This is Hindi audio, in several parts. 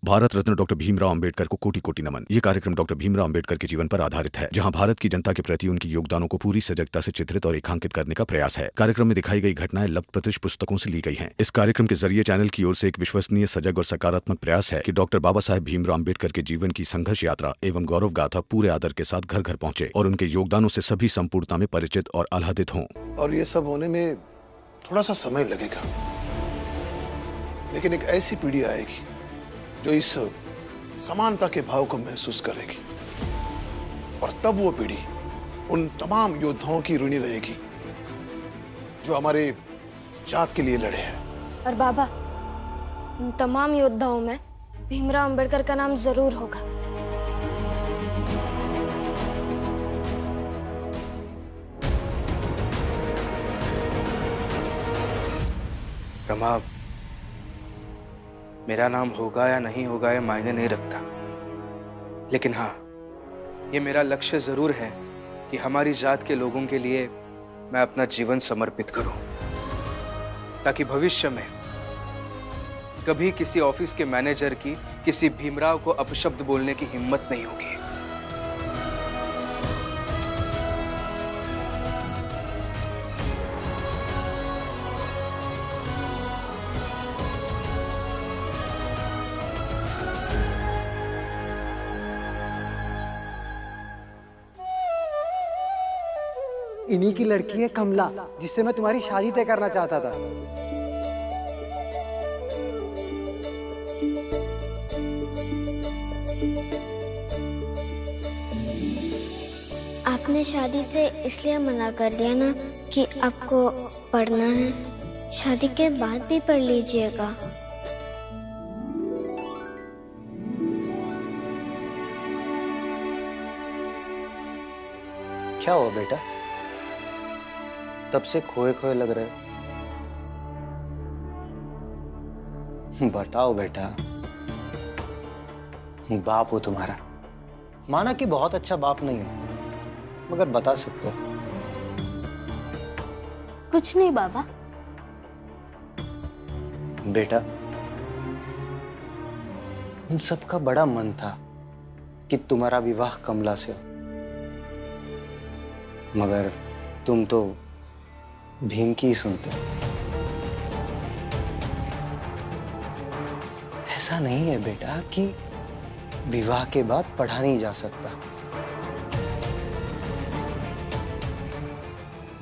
भारत रत्न डॉक्टर भीमराव अंबेडकर को कोटि कोटि नमन। ये कार्यक्रम डॉक्टर भीमराव अंबेडकर के जीवन पर आधारित है, जहां भारत की जनता के प्रति उनके योगदानों को पूरी सजगता से चित्रित और रेखांकित करने का प्रयास है। कार्यक्रम में दिखाई गई घटनाएं लब्ध प्रतिष्ठ पुस्तकों से ली गई हैं। इस कार्यक्रम के जरिए चैनल की ओर से एक विश्वसनीय, सजग और सकारात्मक प्रयास है कि डॉक्टर बाबा साहेब भीमराव अंबेडकर के जीवन की संघर्ष यात्रा एवं गौरव गाथा पूरे आदर के साथ घर घर पहुंचे और उनके योगदानों से सभी संपूर्णता में परिचित और आह्लादित हों। और ये सब होने में थोड़ा सा समय लगेगा, लेकिन एक ऐसी पीढ़ी आएगी जो इस समानता के भाव को महसूस करेगी, और तब वो पीढ़ी उन तमाम योद्धाओं की ऋणी रहेगी जो हमारे जात के लिए लड़े हैं। और बाबा, उन तमाम योद्धाओं में भीमराव अंबेडकर का नाम जरूर होगा। रमा, मेरा नाम होगा या नहीं होगा ये मायने नहीं रखता, लेकिन हाँ, ये मेरा लक्ष्य जरूर है कि हमारी जात के लोगों के लिए मैं अपना जीवन समर्पित करूं, ताकि भविष्य में कभी किसी ऑफिस के मैनेजर की किसी भीमराव को अपशब्द बोलने की हिम्मत नहीं होगी। इन्हीं की लड़की है कमला, जिससे मैं तुम्हारी शादी तय करना चाहता था। आपने शादी से इसलिए मना कर दिया ना कि आपको पढ़ना है। शादी के बाद भी पढ़ लीजिएगा। क्या हुआ बेटा, तब से खोए खोए लग रहे हो? बताओ बेटा, बाप हो तुम्हारा, माना कि बहुत अच्छा बाप नहीं हो, मगर बता सकते हो। कुछ नहीं बाबा। बेटा, इन सबका बड़ा मन था कि तुम्हारा विवाह कमला से हो, मगर तुम तो भीम की ही सुनते हो। ऐसा नहीं है बेटा कि विवाह के बाद पढ़ा नहीं जा सकता,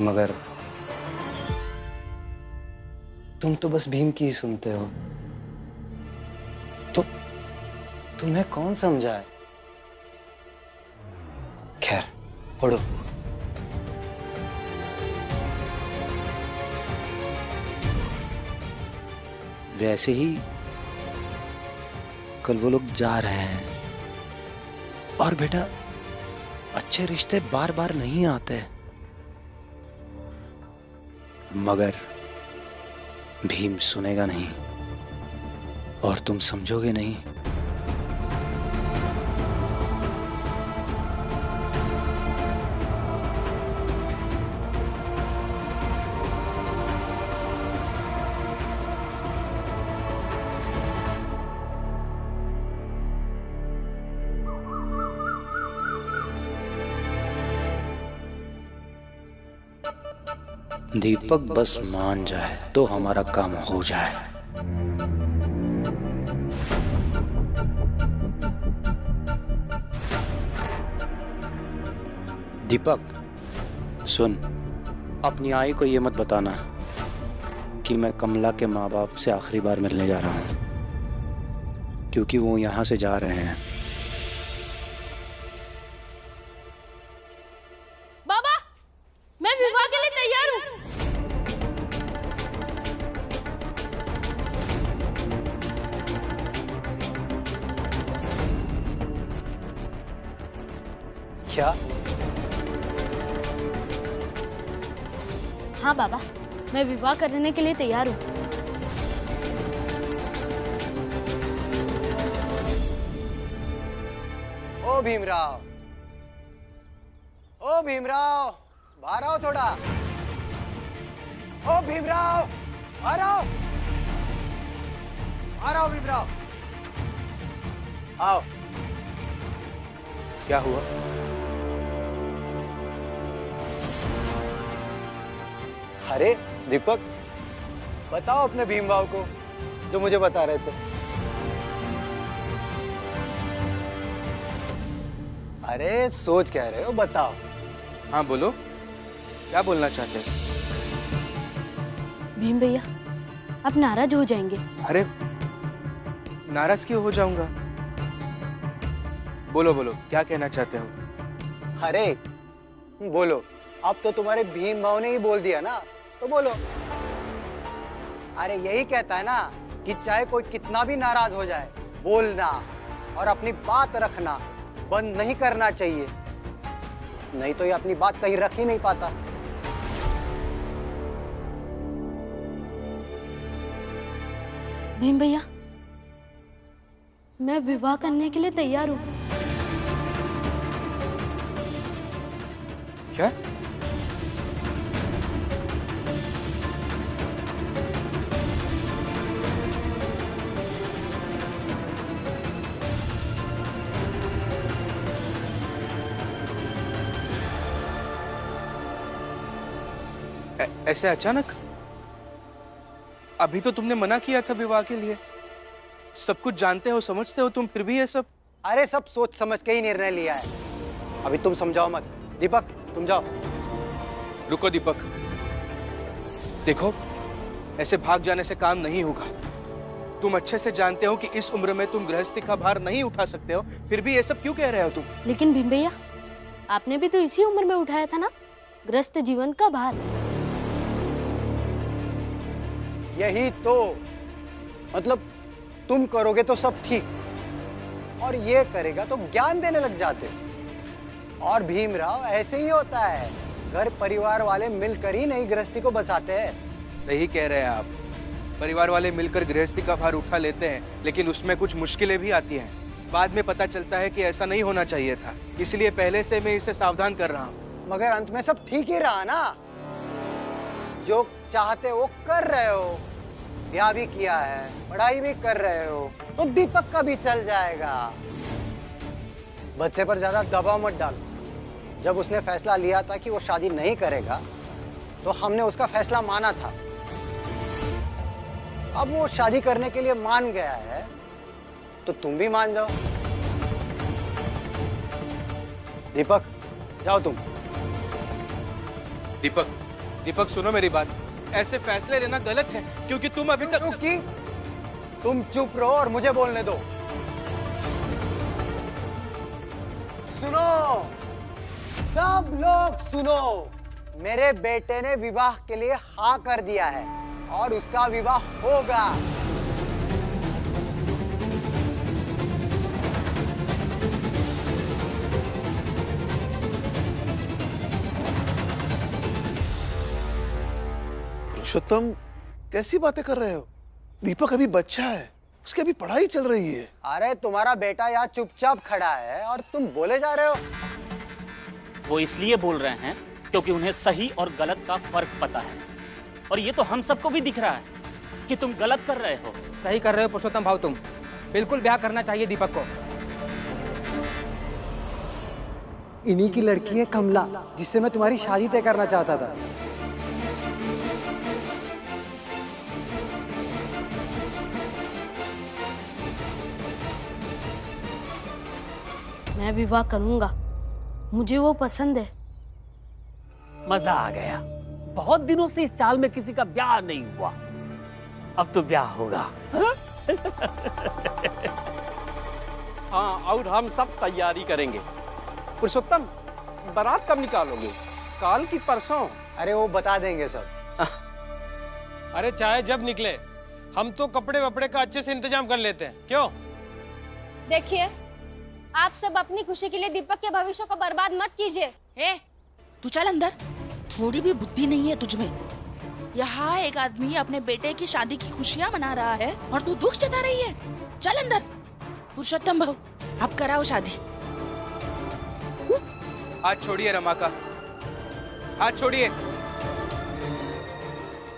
मगर तुम तो बस भीम की ही सुनते हो, तो तुम्हें कौन समझाए? खैर, पढ़ो। वैसे ही कल वो लोग जा रहे हैं, और बेटा, अच्छे रिश्ते बार बार नहीं आते, मगर भीम सुनेगा नहीं और तुम समझोगे नहीं। दीपक बस मान जाए तो हमारा काम हो जाए। दीपक सुन, अपनी आई को ये मत बताना कि मैं कमला के माँ बाप से आखिरी बार मिलने जा रहा हूँ, क्योंकि वो यहाँ से जा रहे हैं। बाबा, मैं विवाह के लिए तैयार हूँ। क्या? हाँ बाबा, मैं विवाह करने के लिए तैयार हूँ। ओ भीमराव, ओ भीमराव, बाहर आओ थोड़ा। ओ भीमराव, बाहर आओ, बाहर आओ भीमराव। आओ। क्या हुआ? अरे दीपक, बताओ अपने भीम भाव को जो मुझे बता रहे थे। अरे सोच कह रहे हो, बताओ। हाँ बोलो, क्या बोलना चाहते हो? भीम भैया, आप नाराज हो जाएंगे। अरे नाराज क्यों हो जाऊंगा? बोलो बोलो, क्या कहना चाहते हो? अरे बोलो, अब तो तुम्हारे भीम भाव ने ही बोल दिया ना, तो बोलो। अरे यही कहता है ना कि चाहे कोई कितना भी नाराज हो जाए, बोलना और अपनी बात रखना बंद नहीं करना चाहिए, नहीं तो ये अपनी बात कहीं रख ही नहीं पाता। भीम भैया, मैं विवाह करने के लिए तैयार हूँ। क्या? ऐसे अचानक? अभी तो तुमने मना किया था विवाह के लिए। सब कुछ जानते हो, समझते हो तुम, फिर भी ये सब? अरे सब सोच समझ के ही निर्णय लिया है। अभी तुम समझाओ मत। दीपक तुम जाओ। रुको दीपक, देखो ऐसे भाग जाने से काम नहीं होगा। तुम अच्छे से जानते हो कि इस उम्र में तुम गृहस्थी का भार नहीं उठा सकते हो, फिर भी ये सब क्यों कह रहे हो तुम? लेकिन भीम भैया, आपने भी तो इसी उम्र में उठाया था ना गृहस्थ जीवन का भार। यही तो मतलब, तुम करोगे तो सब ठीक, और ये करेगा तो ज्ञान देने लग जाते। और भीमराव ऐसे ही होता है, घर परिवार वाले मिलकर ही नई गृहस्थी को बसाते हैं। सही कह रहे हैं आप, परिवार वाले मिलकर गृहस्थी का भार उठा लेते हैं, लेकिन उसमें कुछ मुश्किलें भी आती हैं। बाद में पता चलता है कि ऐसा नहीं होना चाहिए था, इसलिए पहले से मैं इसे सावधान कर रहा हूँ। मगर अंत में सब ठीक ही रहा ना। जो चाहते वो कर रहे हो, ब्याह भी किया है, पढ़ाई भी कर रहे हो, तो दीपक का भी चल जाएगा। बच्चे पर ज्यादा दबाव मत डालो। जब उसने फैसला लिया था कि वो शादी नहीं करेगा, तो हमने उसका फैसला माना था। अब वो शादी करने के लिए मान गया है, तो तुम भी मान जाओ। दीपक जाओ तुम। दीपक सुनो मेरी बात, ऐसे फैसले लेना गलत है, क्योंकि तुम अभी तक। क्योंकि तुम चुप रहो और मुझे बोलने दो। सुनो, सब लोग सुनो, मेरे बेटे ने विवाह के लिए हाँ कर दिया है और उसका विवाह होगा। पुरुषोत्तम, कैसी बातें कर रहे हो? दीपक अभी बच्चा है, उसकी अभी पढ़ाई चल रही है। अरे तुम्हारा बेटा यहाँ चुपचाप खड़ा है और तुम बोले जा रहे हो। वो इसलिए बोल रहे हैं क्योंकि उन्हें सही और गलत का फर्क पता है, और ये तो हम सबको भी दिख रहा है कि तुम गलत कर रहे हो। सही कर रहे हो पुरुषोत्तम भाव, तुम बिल्कुल ब्याह करना चाहिए दीपक को। इन्हीं की लड़की है कमला, जिससे मैं तुम्हारी शादी तय करना चाहता था। मैं विवाह करूंगा, मुझे वो पसंद है। मजा आ गया, बहुत दिनों से इस चाल में किसी का ब्याह नहीं हुआ, अब तो ब्याह होगा। हाँ, और हम सब तैयारी करेंगे। पुरुषोत्तम, बारात कब निकालोगे? काल की परसों? अरे वो बता देंगे सब। अरे चाहे जब निकले, हम तो कपड़े वपड़े का अच्छे से इंतजाम कर लेते हैं। क्यों? देखिए, आप सब अपनी खुशी के लिए दीपक के भविष्य को बर्बाद मत कीजिए। तू चल अंदर, थोड़ी भी बुद्धि नहीं है तुझ में। यहाँ एक आदमी अपने बेटे की शादी की खुशियाँ मना रहा है और तू दुख जता रही है। चल अंदर। पुरुषोत्तम भाऊ, अब कराओ शादी। हाथ छोड़िए रमा का, हाथ छोड़िए।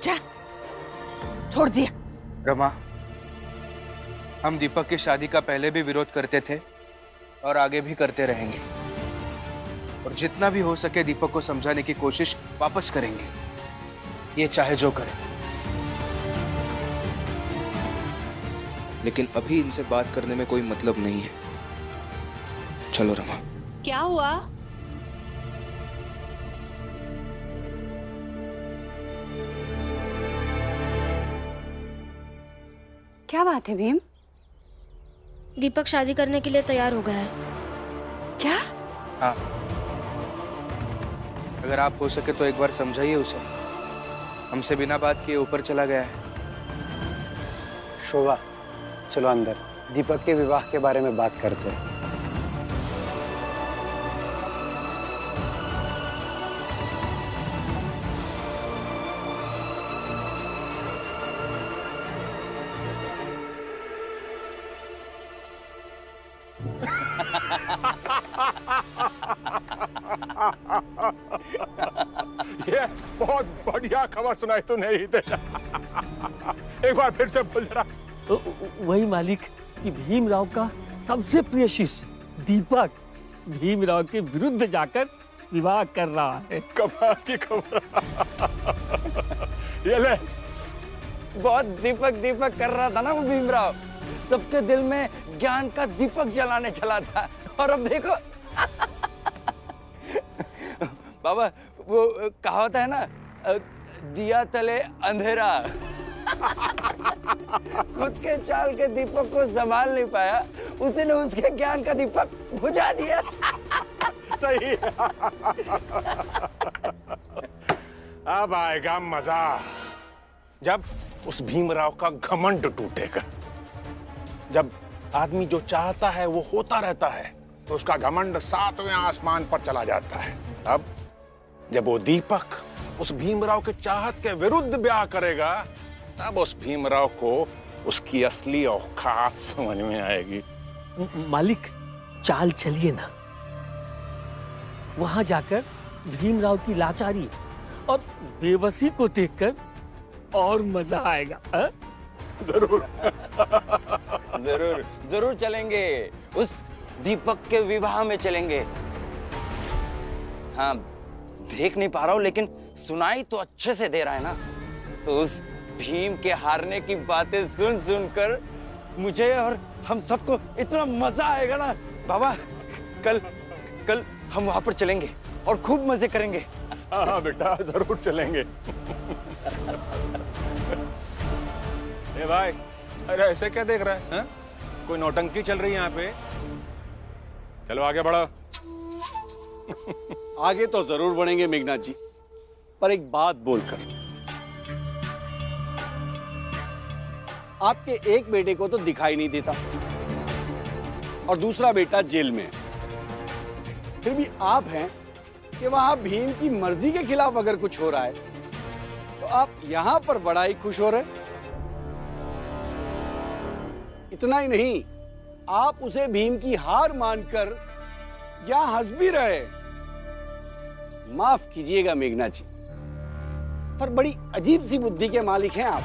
जा, छोड़ दिया। रमा, हम दीपक की शादी का पहले भी विरोध करते थे और आगे भी करते रहेंगे, और जितना भी हो सके दीपक को समझाने की कोशिश वापस करेंगे, ये चाहे जो करे। लेकिन अभी इनसे बात करने में कोई मतलब नहीं है। चलो रमा। क्या हुआ? क्या बात है भीम? दीपक शादी करने के लिए तैयार हो गया है। क्या? हाँ, अगर आप हो सके तो एक बार समझाइए उसे। हमसे बिना बात किए ऊपर चला गया है। शोभा, चलो अंदर, दीपक के विवाह के बारे में बात करते हैं। ये बहुत बढ़िया खबर सुनाई तूने हितेश। एक बार फिर से बोल जरा। वही मालिक कि भीमराव का सबसे प्रिय शिष्य दीपक भीमराव के विरुद्ध जाकर विवाह कर रहा है। कमाल की खबर। ये ले। बहुत दीपक दीपक कर रहा था ना वो भीमराव, सबके दिल में ज्ञान का दीपक जलाने चला था, और अब देखो। बाबा, वो कहावत है ना, दिया तले अंधेरा। खुद के चाल के दीपक को संभाल नहीं पाया, उसने उसके ज्ञान का दीपक बुझा दिया। सही। अब आएगा मजा जब उस भीमराव का घमंड टूटेगा। जब आदमी जो चाहता है वो होता रहता है तो उसका घमंड 7वें आसमान पर चला जाता है। अब जब वो दीपक उस भीमराव के चाहत के विरुद्ध ब्याह करेगा, तब उस भीमराव को उसकी असली औकात समझ में आएगी। मालिक, चाल चलिए ना, वहां जाकर भीमराव की लाचारी और बेबसी को देखकर और मजा आएगा। हा? जरूर। जरूर जरूर चलेंगे, उस दीपक के विवाह में चलेंगे। हाँ, देख नहीं पा रहा हूं लेकिन सुनाई तो अच्छे से दे रहा है ना। तो उस भीम के हारने की बातें सुन सुनकर मुझे और हम सबको इतना मजा आएगा ना। बाबा, कल हम वहां पर चलेंगे और खूब मजे करेंगे। हाँ बेटा, जरूर चलेंगे। ए भाई, अरे ऐसे क्या देख रहा है? कोई नौटंकी चल रही है यहाँ पे? चलो आगे बढ़ो। आगे तो जरूर बढ़ेंगे मेघनाथ जी, पर एक बात बोलकर। आपके एक बेटे को तो दिखाई नहीं देता और दूसरा बेटा जेल में है, फिर भी आप हैं कि वहां भीम की मर्जी के खिलाफ अगर कुछ हो रहा है तो आप यहां पर बड़ा ही खुश हो रहे। इतना ही नहीं, आप उसे भीम की हार मानकर यहां हंस भी रहे। माफ कीजिएगा मेघनाथ जी, पर बड़ी अजीब सी बुद्धि के मालिक हैं आप।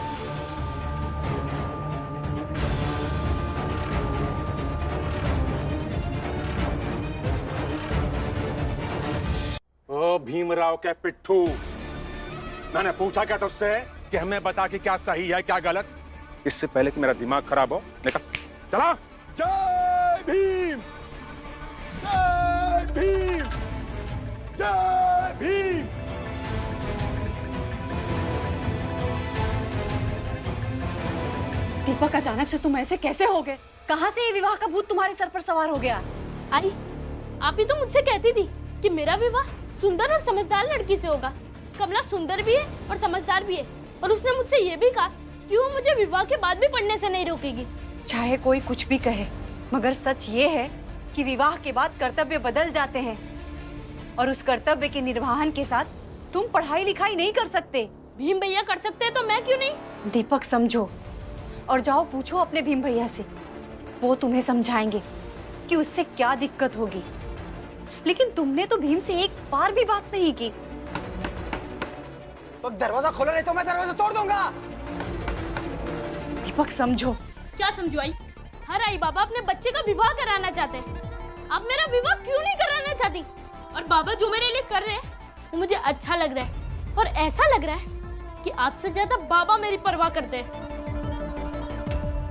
ओ भीमराव के पिट्ठू, मैंने पूछा क्या तुझसे कि हमें बता कि क्या सही है क्या गलत? इससे पहले कि मेरा दिमाग खराब हो, निकल चला। जय भीम, जय भीम, जय भीम। दीपक, अचानक से तुम ऐसे कैसे हो गए? कहां से ये विवाह का भूत तुम्हारे सर पर सवार हो गया? अरे, आप ही तो मुझसे कहती थी कि मेरा विवाह सुंदर और समझदार लड़की से होगा। कमला सुंदर भी है और समझदार भी है, और उसने मुझसे ये भी कहा कि वो मुझे विवाह के बाद भी पढ़ने से नहीं रोकेगी। चाहे कोई कुछ भी कहे, मगर सच ये है कि विवाह के बाद कर्तव्य बदल जाते हैं, और उस कर्तव्य के निर्वहन के साथ तुम पढ़ाई लिखाई नहीं कर सकते। भीम भैया कर सकते हैं तो मैं क्यों नहीं? दीपक, समझो और जाओ पूछो अपने भीम भैया से, वो तुम्हें समझाएंगे कि उससे क्या दिक्कत होगी। लेकिन तुमने तो भीम से एक बार भी बात नहीं की। तो दरवाजा खोलो, नहीं तो मैं दरवाजा तोड़ दूंगा। दीपक, समझो। क्या समझो आई? हर आई बाबा अपने बच्चे का विवाह कराना चाहते हैं। आप मेरा विवाह क्यों नहीं कराना चाहती? और बाबा जो मेरे लिए कर रहे हैं वो मुझे अच्छा लग रहा है, और ऐसा लग रहा है कि आपसे ज्यादा बाबा मेरी परवाह करते हैं।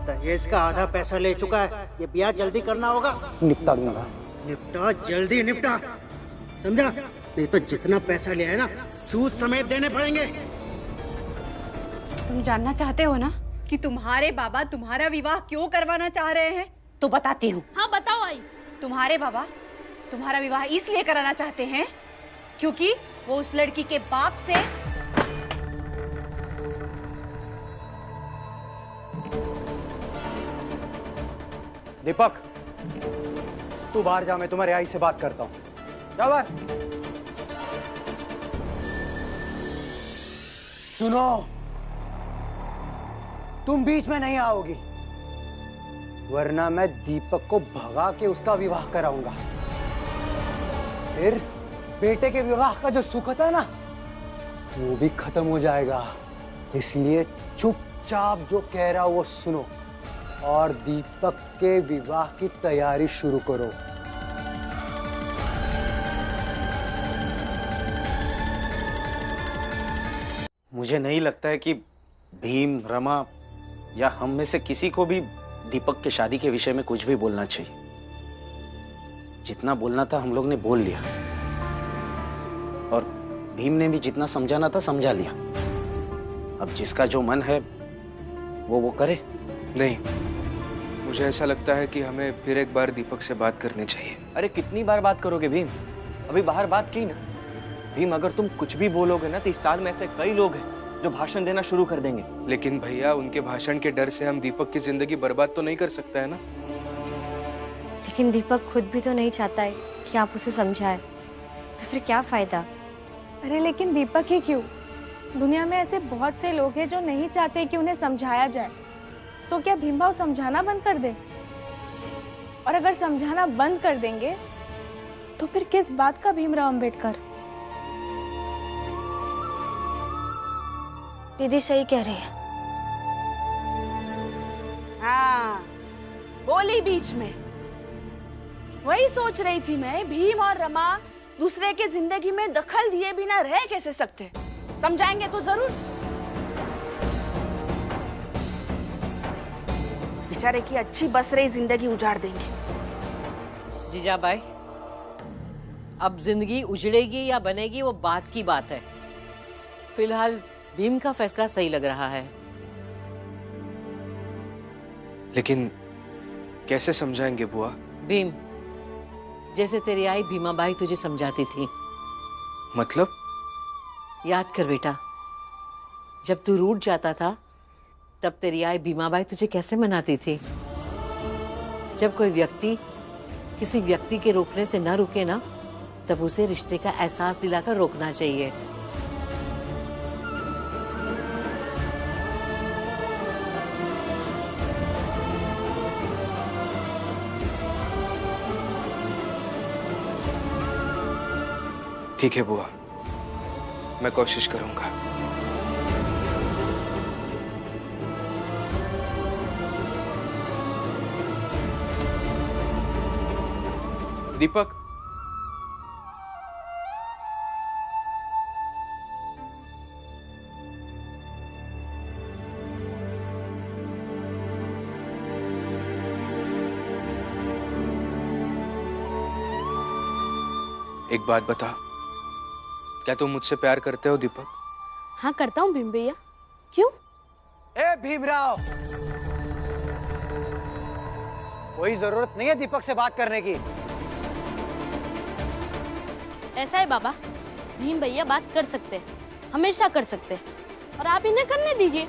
दहेज का आधा पैसा ले चुका है, ये ब्याह जल्दी करना होगा। निपटा दूंगा। निपटा, जल्दी निपटा, समझा? नहीं तो जितना पैसा लिया है ना, सूद समेत देने पड़ेंगे। तुम जानना चाहते हो ना कि तुम्हारे बाबा तुम्हारा विवाह क्यों करवाना चाह रहे हैं? तो बताती हूँ। हाँ बताओ आई। तुम्हारे बाबा तुम्हारा विवाह इसलिए कराना चाहते हैं क्योंकि वो उस लड़की के बाप से दीपक, तू बाहर जा, मैं तुम्हारे आई से बात करता हूँ। जा बाहर। सुनो, तुम बीच में नहीं आओगी, वरना मैं दीपक को भगा के उसका विवाह कराऊंगा। फिर बेटे के विवाह का जो सुख था ना, वो भी खत्म हो जाएगा। इसलिए चुपचाप जो कह रहा वो सुनो और दीपक के विवाह की तैयारी शुरू करो। मुझे नहीं लगता है कि भीम, रमा या हम में से किसी को भी दीपक के शादी के विषय में कुछ भी बोलना चाहिए। जितना बोलना था हम लोग ने बोल लिया, और भीम ने भी जितना समझाना था समझा लिया। अब जिसका जो मन है वो करे। नहीं, मुझे ऐसा लगता है कि हमें फिर एक बार दीपक से बात करनी चाहिए। अरे कितनी बार बात करोगे भीम? अभी बाहर बात की ना। भीम, अगर तुम कुछ भी बोलोगे ना तो इस साल में ऐसे कई लोग हैं जो भाषण देना शुरू कर देंगे। लेकिन भैया, उनके भाषण के डर से हम दीपक की जिंदगी बर्बाद तो नहीं कर सकता है ना। लेकिन दीपक खुद भी तो नहीं चाहता है कि आप उसे समझाएं, तो फिर क्या फायदा? अरे लेकिन दीपक ही क्यों, दुनिया में ऐसे बहुत से लोग हैं जो नहीं चाहते कि उन्हें समझाया जाए। तो क्या भीमभाव समझाना बंद कर दे? और अगर समझाना बंद कर देंगे तो फिर किस बात का भीमराव अंबेडकर? दीदी सही कह रही है। हाँ, बोली बीच में। वही सोच रही थी मैं, भीम और रमा दूसरे के जिंदगी में दखल दिए बिना रह कैसे सकते? समझाएंगे तो जरूर। बेचारे की अच्छी बस रही जिंदगी उजाड़ देंगे। जीजाबाई, अब जिंदगी उजड़ेगी या बनेगी वो बात की बात है। फिलहाल भीम का फैसला सही लग रहा है। लेकिन कैसे समझाएंगे बुआ? भीम, जैसे तेरी आई भीमाबाई तुझे समझाती थी। मतलब? याद कर बेटा, जब तू रूठ जाता था तब तेरी आई भीमाबाई तुझे कैसे मनाती थी। जब कोई व्यक्ति किसी व्यक्ति के रोकने से न रुके ना, तब उसे रिश्ते का एहसास दिलाकर रोकना चाहिए। ठीक है बुआ, मैं कोशिश करूंगा। दीपक, एक बात बता, क्या तुम मुझसे प्यार करते हो दीपक? हाँ करता हूँ भीम भैया। क्यों? ए भीमराव, कोई जरूरत नहीं है दीपक से बात करने की। ऐसा है बाबा, भीम भैया बात कर सकते हैं, हमेशा कर सकते हैं, और आप इन्हें करने दीजिए।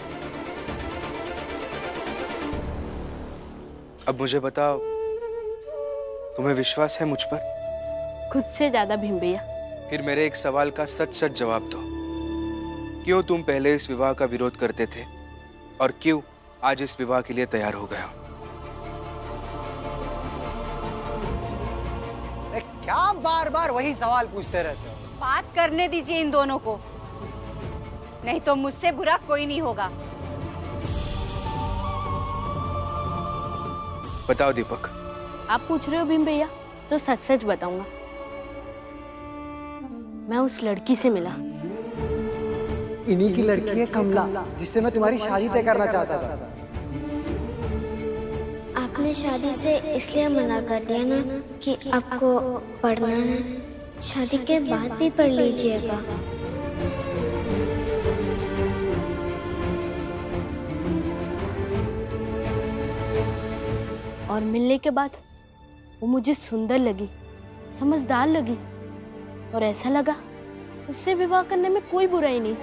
अब मुझे बताओ, तुम्हें विश्वास है मुझ पर? खुद से ज्यादा भीम भैया। फिर मेरे एक सवाल का सच सच जवाब दो। क्यों तुम पहले इस विवाह का विरोध करते थे और क्यों आज इस विवाह के लिए तैयार हो गए हो? क्या बार बार वही सवाल पूछते रहते हो? बात करने दीजिए इन दोनों को, नहीं तो मुझसे बुरा कोई नहीं होगा। बताओ दीपक। आप पूछ रहे हो भीम भैया, तो सच सच बताऊंगा। मैं उस लड़की से मिला। इन्हीं की लड़की है कमला, जिससे मैं तुम्हारी शादी तय करना चाहता था। आपने शादी से इसलिए मना कर दिया ना कि आपको पढ़ना है। शादी के बाद भी पढ़ लीजिएगा। और मिलने के बाद वो मुझे सुंदर लगी, समझदार लगी, और ऐसा लगा उससे विवाह करने में कोई बुराई नहीं।